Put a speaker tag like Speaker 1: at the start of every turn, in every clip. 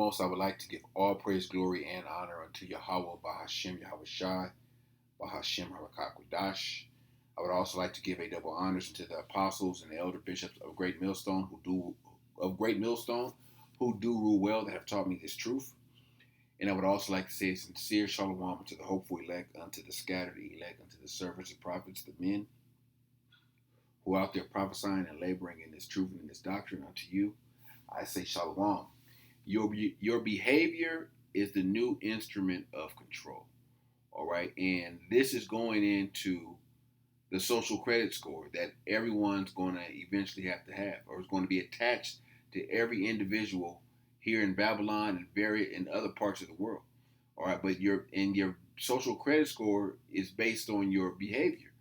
Speaker 1: Most, I would like to give all praise, glory, and honor unto Yahawah, Bahasham, Yahawashi, Bahasham, Harakakwadash. I would also like to give a double honors to the apostles and the elder bishops of Great Millstone who do rule well, that have taught me this truth. And I would also like to say a sincere shalom unto the hopeful elect, unto the scattered elect, unto the servants and prophets, the men who are out there prophesying and laboring in this truth and in this doctrine. Unto you, I say shalom. Your behavior is the new instrument of control. All right. And this is going into the social credit score that everyone's going to eventually have to have, or is going to be attached to every individual here in Babylon and in other parts of the world. All right. But your social credit score is based on your behavior,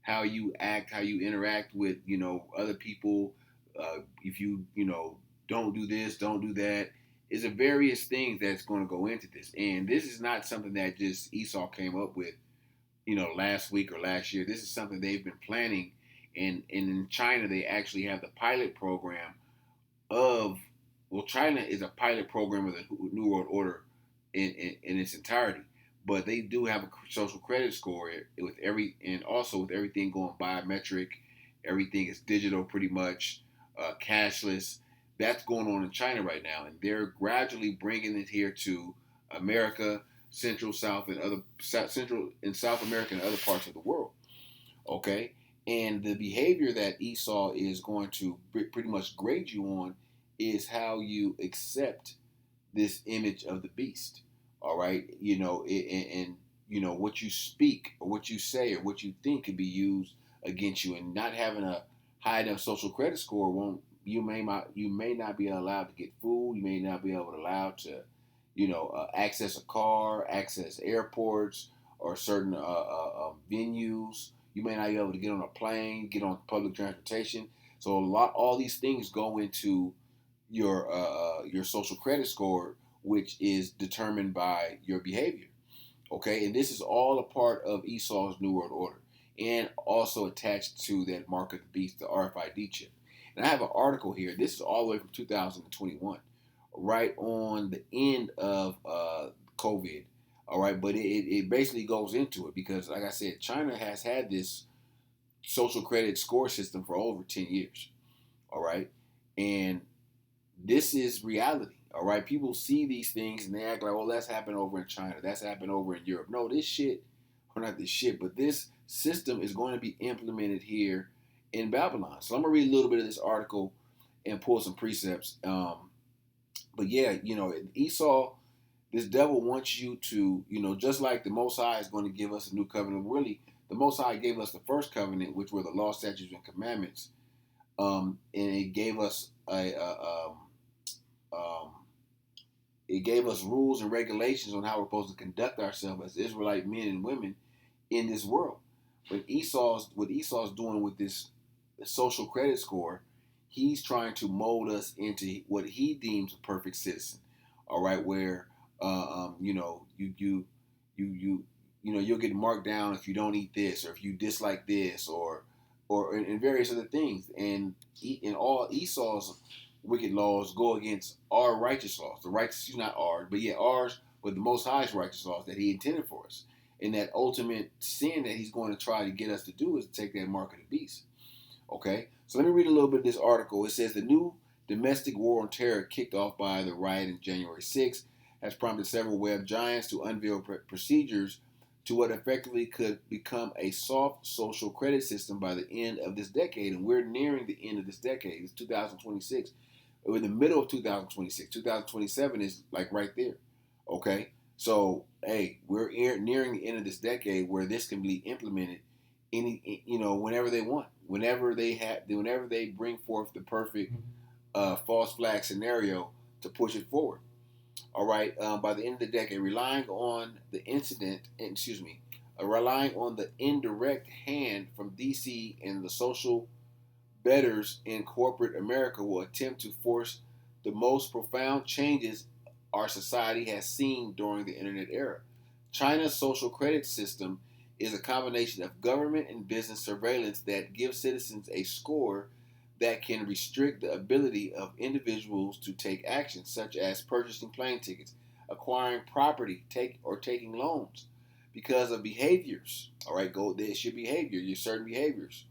Speaker 1: how you act, how you interact with, other people. If you don't do this, don't do that. Is a various things that's going to go into this. And this is not something that just Esau came up with, last week or last year. This is something they've been planning. And in China, they actually have the pilot program of, well, China is a pilot program of the New World Order in its entirety. But they do have a social credit score and also with everything going biometric, everything is digital pretty much, cashless. That's going on in China right now, and they're gradually bringing it here to America, Central and South America and other parts of the world. Okay, and the behavior that Esau is going to pretty much grade you on is how you accept this image of the beast. All right, and what you speak or what you say or what you think can be used against you, and not having a high enough social credit score won't. You may not be allowed to get food. You may not be able to allowed to, access a car, access airports or certain venues. You may not be able to get on a plane, get on public transportation. So all these things go into your social credit score, which is determined by your behavior. Okay, and this is all a part of Esau's New World Order, and also attached to that mark of the beast, the RFID chip. And I have an article here. This is all the way from 2021, right on the end of COVID. All right, but it basically goes into it because, like I said, China has had this social credit score system for over 10 years. All right, and this is reality. All right, people see these things and they act like, well, that's happened over in China, that's happened over in Europe. No, this shit, or not this shit, but this system is going to be implemented here in Babylon. So I'm gonna read a little bit of this article and pull some precepts. But yeah, Esau, this devil wants you to, just like the Most High is going to give us a new covenant. Really, the Most High gave us the first covenant, which were the law, statutes, and commandments, and it gave us um, rules and regulations on how we're supposed to conduct ourselves as Israelite men and women in this world. But what Esau's doing with this social credit score, he's trying to mold us into what he deems a perfect citizen. All right, where you'll get marked down if you don't eat this, or if you dislike this, or various other things. And all Esau's wicked laws go against our righteous laws. The righteous, not ours, but yeah, ours, but the Most High's righteous laws that He intended for us. And that ultimate sin that He's going to try to get us to do is to take that mark of the beast. Okay, so let me read a little bit of this article. It says the new domestic war on terror kicked off by the riot in January 6th has prompted several web giants to unveil procedures to what effectively could become a soft social credit system by the end of this decade. And we're nearing the end of this decade. It's 2026. We're in the middle of 2026. 2027 is like right there. Okay, so hey, we're nearing the end of this decade where this can be implemented whenever they want, whenever they bring forth the perfect false flag scenario to push it forward. All right, by the end of the decade, relying on the indirect hand from DC and the social betters in corporate America will attempt to force the most profound changes our society has seen during the internet era. China's social credit system is a combination of government and business surveillance that gives citizens a score that can restrict the ability of individuals to take action, such as purchasing plane tickets, acquiring property, taking loans, because of behaviors. All right, it's your behavior, your certain behaviors.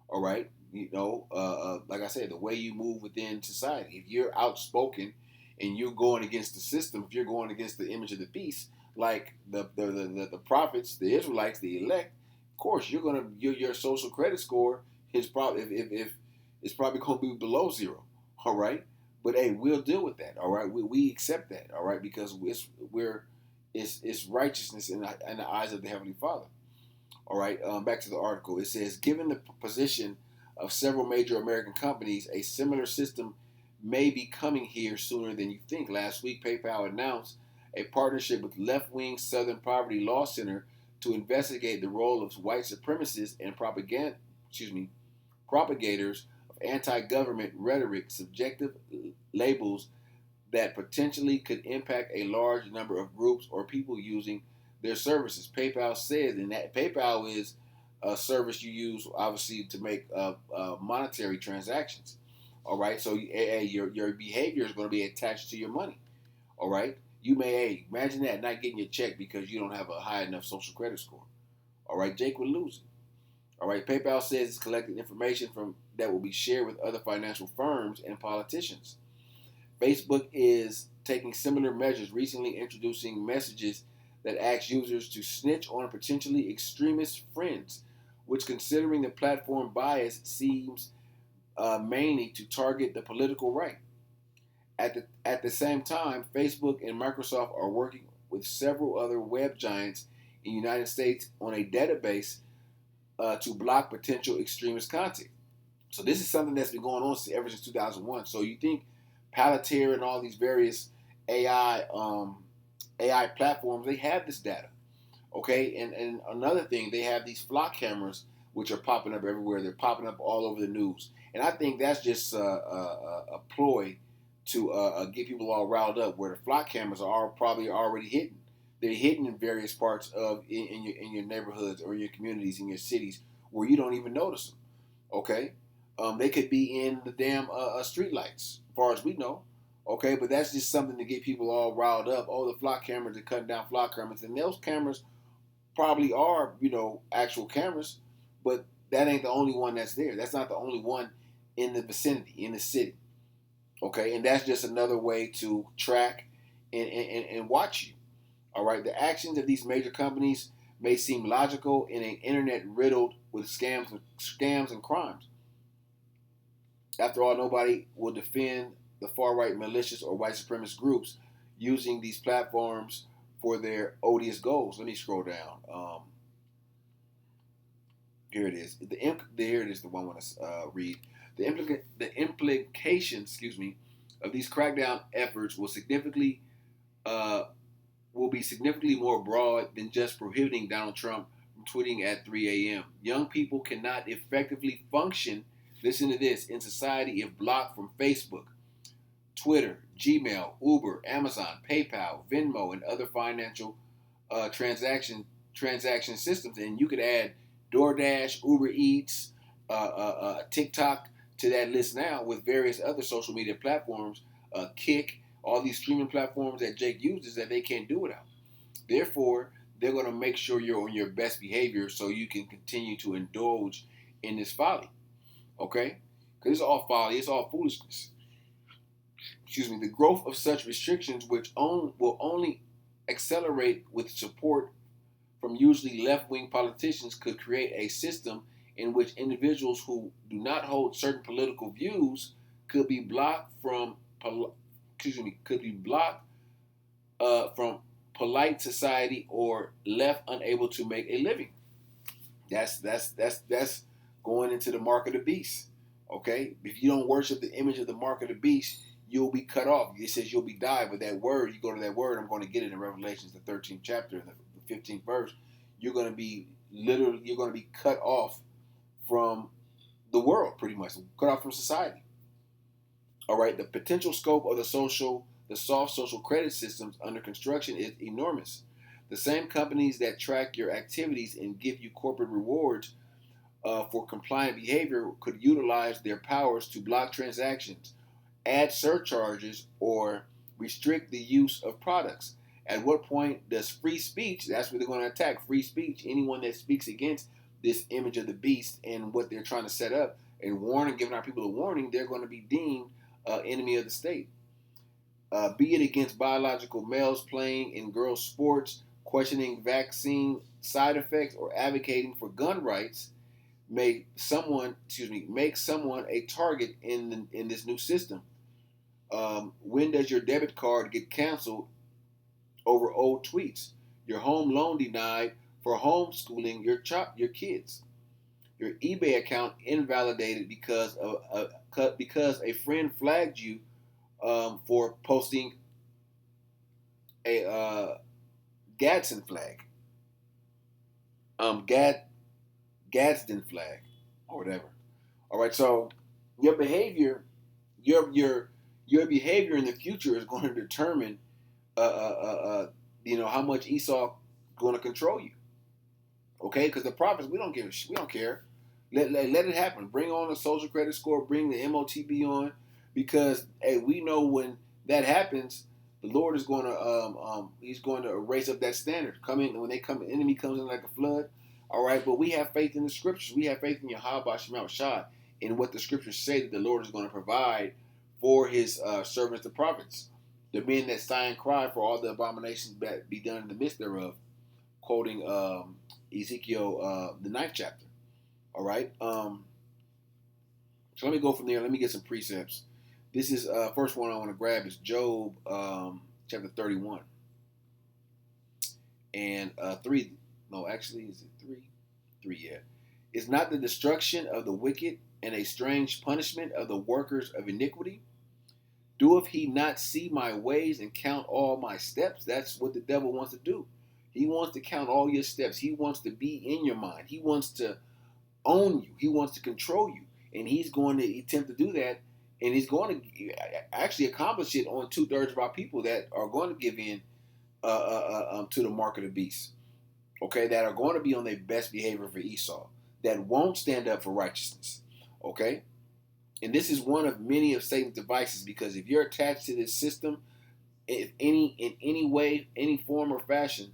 Speaker 1: All right, like I said, the way you move within society. If you're outspoken and you're going against the system, if you're going against the image of the beast, like the prophets, the Israelites, the elect, of course your social credit score is probably if it's probably going to be below zero. All right, but hey, we'll deal with that. All right, we accept that. All right, because it's righteousness in the eyes of the Heavenly Father. All right, back to the article. It says, given the position of several major American companies, a similar system may be coming here sooner than you think. Last week, PayPal announced a partnership with left-wing Southern Poverty Law Center to investigate the role of white supremacists and propagators of anti-government rhetoric, subjective labels that potentially could impact a large number of groups or people using their services. PayPal says, and that PayPal is a service you use obviously to make monetary transactions. All right, so your behavior is going to be attached to your money. All right, you may imagine that not getting your check because you don't have a high enough social credit score. All right, Jake would lose it. All right, PayPal says it's collecting information from that will be shared with other financial firms and politicians. Facebook is taking similar measures, recently introducing messages that ask users to snitch on potentially extremist friends, which, considering the platform bias, seems mainly to target the political right. At the same time, Facebook and Microsoft are working with several other web giants in the United States on a database to block potential extremist content. So this is something that's been going on ever since 2001. So you think Palantir and all these various AI platforms, they have this data, okay? And another thing, they have these flock cameras which are popping up everywhere. They're popping up all over the news, and I think that's just a ploy to get people all riled up. Where the flock cameras are probably already hidden. They're hidden in various parts of in your neighborhoods or your communities in your cities where you don't even notice them. Okay, they could be in the damn street lights, as far as we know. Okay, but that's just something to get people all riled up. Oh, the flock cameras are cutting down flock cameras, and those cameras probably are, actual cameras, but that ain't the only one that's there. That's not the only one in the vicinity, in the city. Okay, and that's just another way to track and watch you. All right, the actions of these major companies may seem logical in an internet riddled with scams and crimes. After all, nobody will defend the far-right malicious or white supremacist groups using these platforms for their odious goals. Let me scroll down. Here it is. Here it is. The one I want to read. The implications, of these crackdown efforts will be significantly more broad than just prohibiting Donald Trump from tweeting at 3 a.m. Young people cannot effectively function, listen to this, in society if blocked from Facebook, Twitter, Gmail, Uber, Amazon, PayPal, Venmo, and other financial transaction systems. And you could add DoorDash, Uber Eats, TikTok to that list now, with various other social media platforms, Kick, all these streaming platforms that Jake uses that they can't do without. Therefore, they're going to make sure you're on your best behavior so you can continue to indulge in this folly. Okay? Because it's all folly, it's all foolishness. The growth of such restrictions, which will only accelerate with support from usually left-wing politicians, could create a system in which individuals who do not hold certain political views could be blocked from from polite society or left unable to make a living. That's going into the mark of the beast. Okay, if you don't worship the image of the mark of the beast, you'll be cut off. It says you'll be died, but that word, you go to that word, I'm going to get it in Revelations, the 13th chapter, the 15th verse. You're going to be cut off from the world, pretty much, cut off from society. All right, the potential scope of the soft social credit systems under construction is enormous. The same companies that track your activities and give you corporate rewards for compliant behavior could utilize their powers to block transactions, add surcharges, or restrict the use of products. At what point does free speech, that's what they're going to attack, free speech, anyone that speaks against this image of the beast and what they're trying to set up and warning, giving our people a warning, they're going to be deemed enemy of the state. Be it against biological males playing in girls' sports, questioning vaccine side effects, or advocating for gun rights, make someone a target in this new system. When does your debit card get canceled over old tweets? Your home loan denied for homeschooling your kids. Your eBay account invalidated because a friend flagged you for posting a Gadsden flag, Gad Gadsden flag, or whatever. All right, so your behavior, your your your behavior in the future is going to determine, uh, uh, uh, uh, how much Esau going to control you. Okay, because the prophets, we don't care. Let it happen. Bring on a social credit score. Bring the MOTB on, because hey, we know when that happens, the Lord is going to he's going to raise up that standard. Come in when they come, the enemy comes in like a flood. All right, but we have faith in the scriptures. We have faith in Yahawah Shemel Shah, in what the scriptures say that the Lord is going to provide for His servants, the prophets, the men that sigh and cry for all the abominations that be done in the midst thereof, quoting Ezekiel, the ninth chapter. All right. So let me go from there. Let me get some precepts. This is first one I want to grab is Job chapter 31 and 3. No, actually, is it 3? 3, yeah. Is not the destruction of the wicked and a strange punishment of the workers of iniquity? Doeth he not see my ways and count all my steps? That's what the devil wants to do. He wants to count all your steps. He wants to be in your mind. He wants to own you. He wants to control you. And he's going to attempt to do that. And he's going to actually accomplish it on 2/3 of our people that are going to give in to the mark of the beast. Okay, that are going to be on their best behavior for Esau, that won't stand up for righteousness. Okay, and this is one of many of Satan's devices, because if you're attached to this system, if in any way, any form or fashion,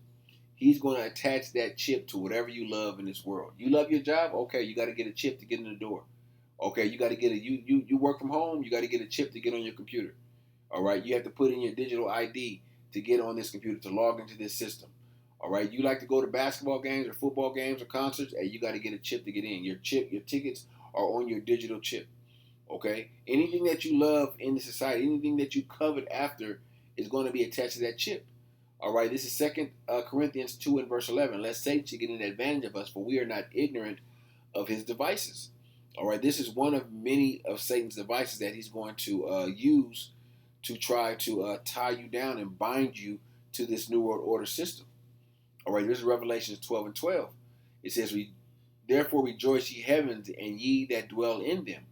Speaker 1: he's going to attach that chip to whatever you love in this world. You love your job, okay? You got to get a chip to get in the door. Okay, you got to get you work from home. You got to get a chip to get on your computer. All right, you have to put in your digital ID to get on this computer, to log into this system. All right, you like to go to basketball games or football games or concerts, and you got to get a chip to get in. Your tickets are on your digital chip. Okay, anything that you love in the society, anything that you covet after, is going to be attached to that chip. All right, this is Second Corinthians 2 and verse 11. Lest Satan should get an advantage of us, for we are not ignorant of his devices. All right, this is one of many of Satan's devices that he's going to use to try to tie you down and bind you to this New World Order system. All right, this is Revelation 12 and 12. It says, therefore rejoice ye heavens, and ye that dwell in them.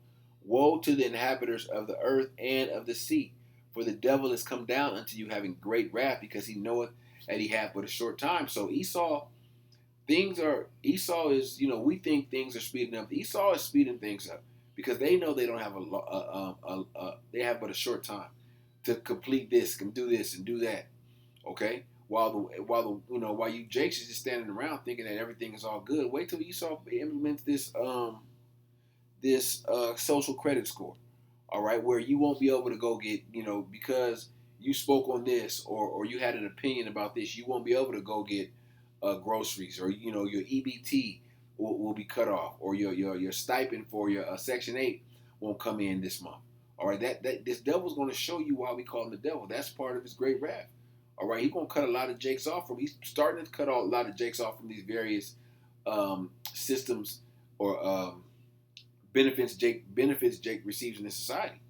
Speaker 1: Woe to the inhabitants of the earth and of the sea, for the devil is come down unto you having great wrath, because he knoweth that he hath but a short time. So Esau is, we think things are speeding up. Esau is speeding things up because they know they don't have they have but a short time to complete this and do this and do that. Okay, while you Jakes is just standing around thinking that everything is all good. Wait till Esau implements this social credit score. All right, where you won't be able to go get, because you spoke on this, or you had an opinion about this, you won't be able to go get groceries, or your EBT will be cut off, or your stipend for your Section 8 won't come in this month. All right, that this devil's going to show you why we call him the devil. That's part of his great wrath. All right, he's going to cut a lot of jakes off from. He's starting to cut a lot of jakes off from these various systems or benefits Jake receives in this society.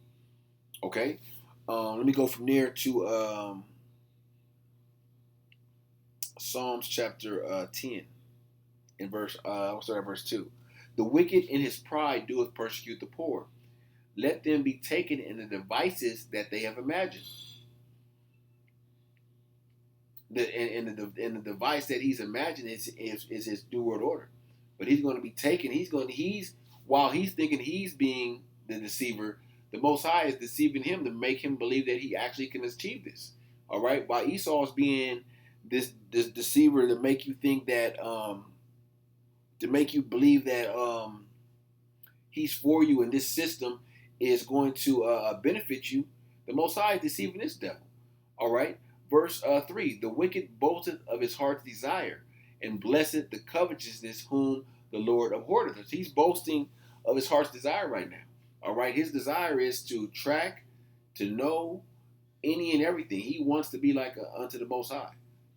Speaker 1: Okay, let me go from there to Psalms chapter 10 in verse. I'll start at verse 2. The wicked in his pride doeth persecute the poor. Let them be taken in the devices that they have imagined. The device that he's imagined is his New World Order. but he's going to be taken. He's while he's thinking he's being the deceiver, the Most High is deceiving him to make him believe that he actually can achieve this. All right, while Esau's being this deceiver to make you think that to make you believe that he's for you and this system is going to benefit you. The Most High is deceiving this devil. All right. Verse 3, the wicked boasteth of his heart's desire, and blessed the covetousness whom the Lord abhorreth. He's boasting of his heart's desire right now. All right. His desire is to track, to know any and everything. He wants to be like unto the Most High.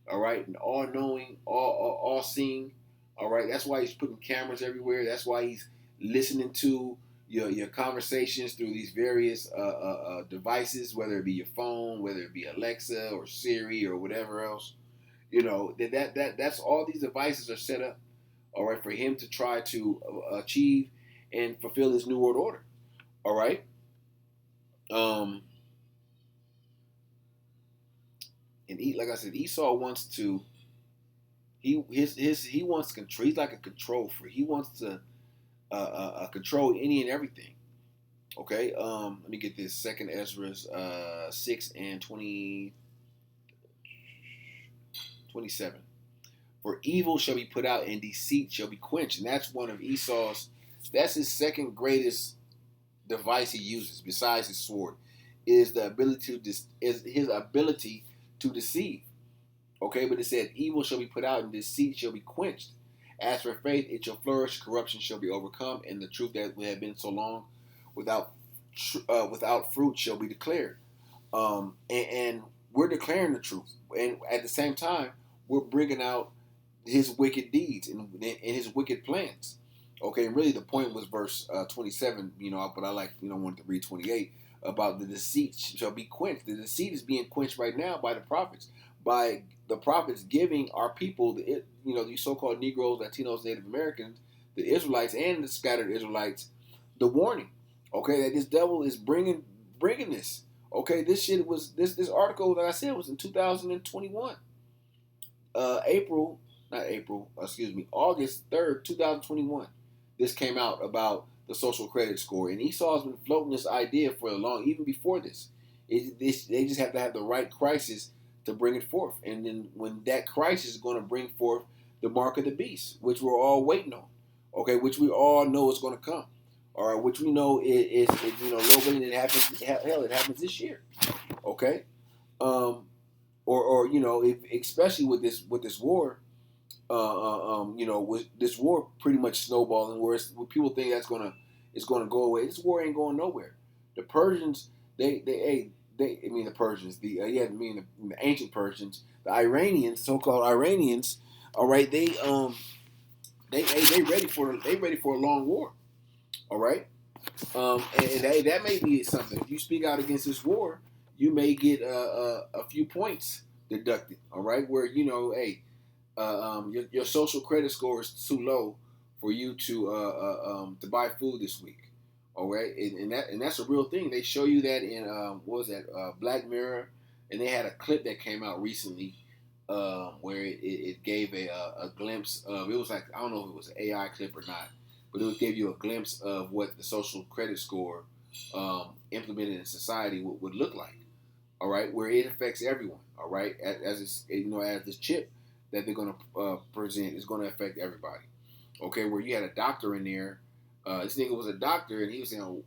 Speaker 1: All right. And all knowing, all seeing. All right. That's why he's putting cameras everywhere. That's why he's listening to your conversations through these various devices, whether it be your phone, whether it be Alexa or Siri or whatever else. You know that's all these devices are set up, all right, for him to try to achieve and fulfill his new world order. All right. Um, and like I said, Esau wants to. He wants control. He's like a control freak. He wants to control any and everything. Okay, let me get this. Second Ezra's 6 and 27. For evil shall be put out, and deceit shall be quenched. And that's one of Esau's. That's his second greatest device he uses, besides his sword, is the ability is his ability to deceive. Okay, but it said, evil shall be put out, and deceit shall be quenched. As for faith, it shall flourish. Corruption shall be overcome, and the truth that we have been so long without fruit shall be declared. And we're declaring the truth, and at the same time, we're bringing out his wicked deeds and his wicked plans. Okay, and really the point was verse 27. But I wanted to read 28 about the deceit shall be quenched. The deceit is being quenched right now by the prophets, by the prophets giving our people, these so-called Negroes, Latinos, Native Americans, the Israelites, and the scattered Israelites, the warning. Okay, that this devil is bringing this. Okay, this shit was this article that I said was in 2021, August 3rd, 2021. This came out about the social credit score, and Esau's been floating this idea for a long, even before this. They just have to have the right crisis to bring it forth, and then when that crisis is going to bring forth the mark of the beast, which we're all waiting on. Okay, which we all know is going to come. All right, which we know is Lord, it happens. Hell, it happens this year. Okay, or if, especially with this war, with this war pretty much snowballing, where people think it's gonna go away. This war ain't going nowhere. The Persians, the Persians, the ancient Persians, the Iranians, so-called Iranians. All right, they ready for a long war. All right, and that may be something. If you speak out against this war, you may get a few points deducted. All right, where your social credit score is too low for you to buy food this week. All right, and that's a real thing. They show you that in what was that Black Mirror, and they had a clip that came out recently where it gave a glimpse of, it was like, I don't know if it was an AI clip or not, but it gave you a glimpse of what the social credit score implemented in society would look like. All right, where it affects everyone. All right, as it's, as this chip that they're going to present is going to affect everybody. Okay, where you had a doctor in there. This nigga was a doctor, and he was saying,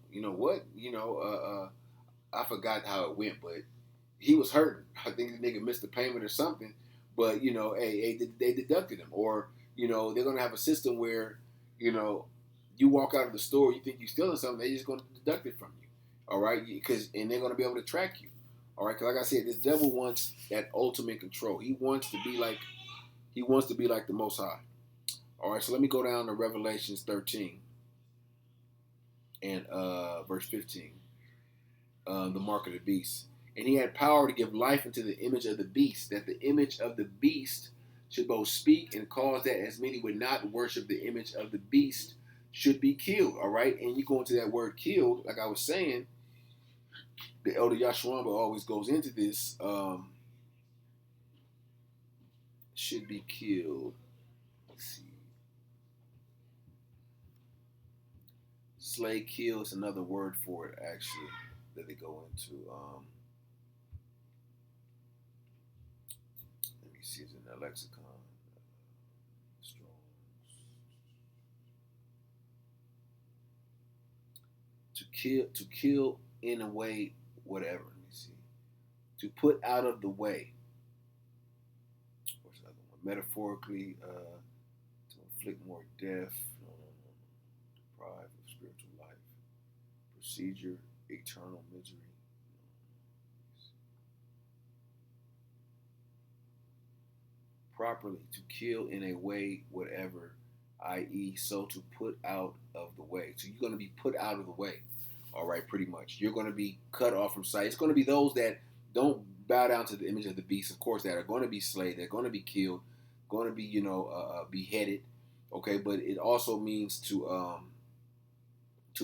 Speaker 1: I forgot how it went, but he was hurting. I think the nigga missed the payment or something. But they deducted him, or they're gonna have a system where you walk out of the store, you think you're stealing something, they're just gonna deduct it from you. All right, and they're gonna be able to track you. All right, because like I said, this devil wants that ultimate control. He wants to be like the Most High. All right, so let me go down to Revelations 13 and verse 15. The mark of the beast. And he had power to give life unto the image of the beast, that the image of the beast should both speak and cause that as many would not worship the image of the beast should be killed. All right, and you go into that word killed, like I was saying, the elder Yahawah always goes into this. Should be killed. Let's see. slay, kill is another word for it, actually, that they go into. Let me see, it's in the lexicon. Strong's. To kill in a way, whatever. Let me see. To put out of the way. What's another one? Metaphorically, to inflict more death, deprive of spiritual life. Procedure, eternal misery. Properly, to kill in a way, whatever, i.e., so to put out of the way. So you're going to be put out of the way, all right, pretty much. You're going to be cut off from sight. It's going to be those that don't bow down to the image of the beast, of course, that are going to be slayed, they're going to be killed, going to be, beheaded, okay, but it also means to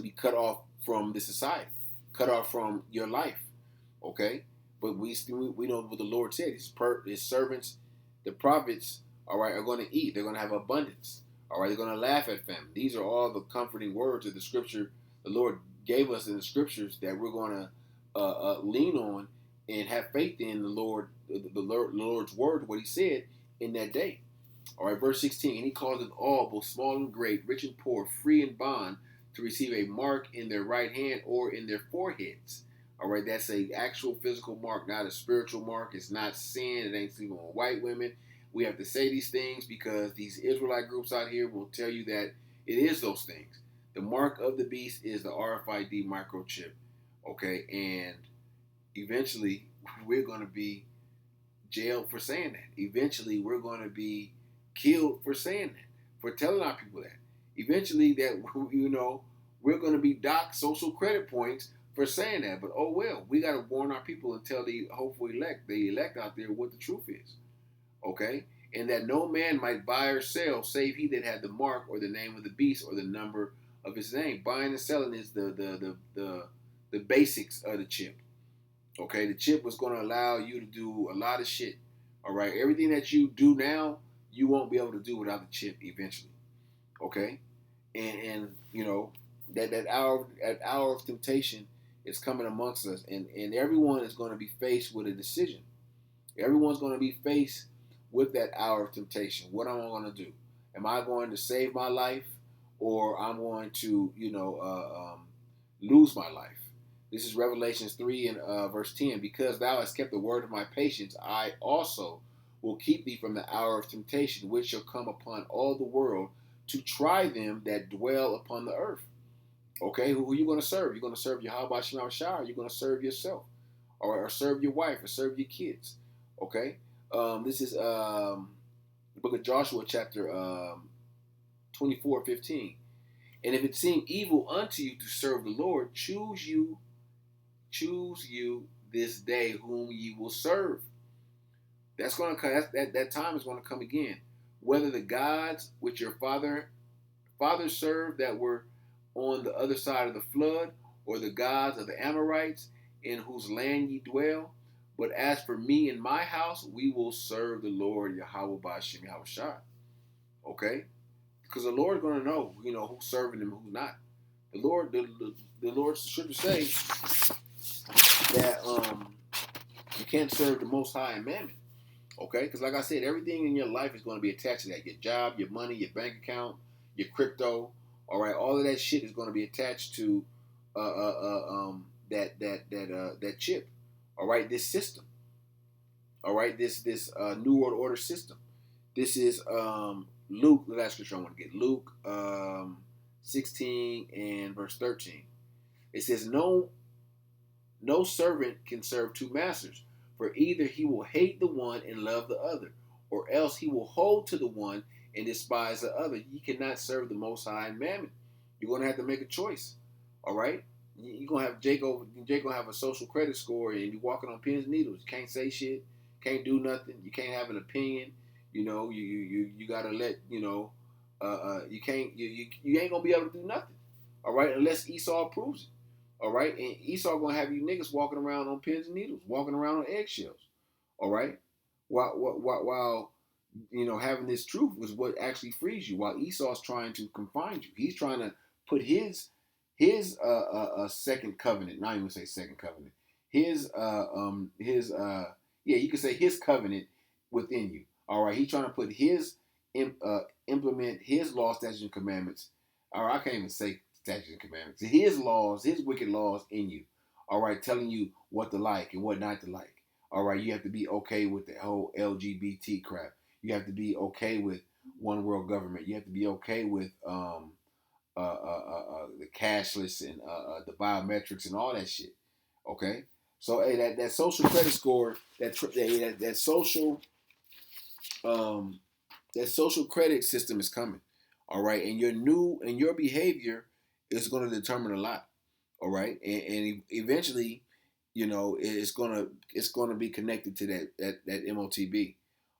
Speaker 1: be cut off from the society, cut off from your life, okay? But we know what the Lord said. His servants, the prophets, all right, are going to eat. They're going to have abundance. All right, they're going to laugh at famine. These are all the comforting words of the scripture the Lord gave us in the scriptures that we're going to lean on and have faith in the Lord's word, what He said in that day. All right, verse 16, and He causeth all, both small and great, rich and poor, free and bond, to receive a mark in their right hand or in their foreheads. All right, that's a actual physical mark, not a spiritual mark. It's not sin. It ain't sleeping on white women. We have to say these things because these Israelite groups out here will tell you that it is those things. The mark of the beast is the RFID microchip. Okay, and eventually we're going to be jailed for saying that. Eventually we're going to be killed for saying that, for telling our people that. Eventually that, we're going to be docked social credit points for saying that. But oh well, we got to warn our people and tell the hopeful elect out there what the truth is. Okay? And that no man might buy or sell save he that had the mark or the name of the beast or the number of his name. Buying and selling is the basics of the chip. Okay, the chip was going to allow you to do a lot of shit. All right, everything that you do now, you won't be able to do without the chip eventually. Okay, and that hour of temptation is coming amongst us, and everyone is going to be faced with a decision. Everyone's going to be faced with that hour of temptation. What am I going to do? Am I going to save my life, or I'm going to lose my life? This is Revelations 3 and verse 10. Because thou hast kept the word of my patience, I also will keep thee from the hour of temptation, which shall come upon all the world to try them that dwell upon the earth. Okay, who are you going to serve? You're going to serve Yahawashi, or you're going to serve yourself, or serve your wife, or serve your kids. Okay, this is the book of Joshua, chapter 24:15. And if it seem evil unto you to serve the Lord, choose you this day whom ye will serve. That's going to come. That time is going to come again. Whether the gods which your fathers served that were on the other side of the flood, or the gods of the Amorites in whose land ye dwell. But as for me and my house, we will serve the Lord Yahawah Bahasham Yahawashi. Okay, because the Lord's going to know, who's serving Him and who's not. The Lord's scripture say that you can't serve the Most High and Mammon. Okay, because like I said, everything in your life is going to be attached to that. Your job, your money, your bank account, your crypto. All right, all of that shit is going to be attached to that chip. All right, this system. All right, this New World Order system. This is Luke. The last scripture I want to get, Luke 16 and verse 13. It says, no servant can serve two masters, for either he will hate the one and love the other, or else he will hold to the one and despise the other. You cannot serve the Most High and Mammon. You're going to have to make a choice. All right? You're going to have Jake going to have a social credit score, and you're walking on pins and needles. You can't say shit. Can't do nothing. You can't have an opinion. You got to let, you ain't going to be able to do nothing. All right? Unless Esau approves it. All right, and Esau gonna have you niggas walking around on pins and needles, walking around on eggshells. All right, while having this truth was what actually frees you. While Esau's trying to confine you, he's trying to put his his second covenant. Not even say second covenant. Yeah, you could say his covenant within you. All right, he's trying to put his implement his laws, statutes, and commandments. All right, I can't even say statutes and commandments. His laws, his wicked laws in you. All right, telling you what to like and what not to like. All right, you have to be okay with the whole LGBT crap. You have to be okay with one world government. You have to be okay with the cashless and the biometrics and all that shit. Okay, so hey, that social credit score, that social that social credit system is coming. All right, and your behavior is going to determine a lot. All right, and eventually, it's gonna be connected to that MOTB.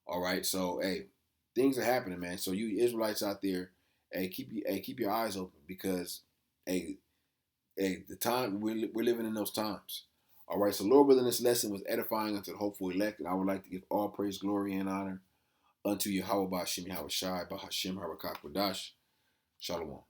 Speaker 1: All right, so hey, things are happening, man. So you Israelites out there, hey, keep your eyes open because hey, the time we're living in those times. All right, so Lord willing, this lesson was edifying unto the hopeful elect, and I would like to give all praise, glory, and honor unto Yahawah, Bahasham, Yahawashi, Bahasham, Harakak, Wadash. Shalom.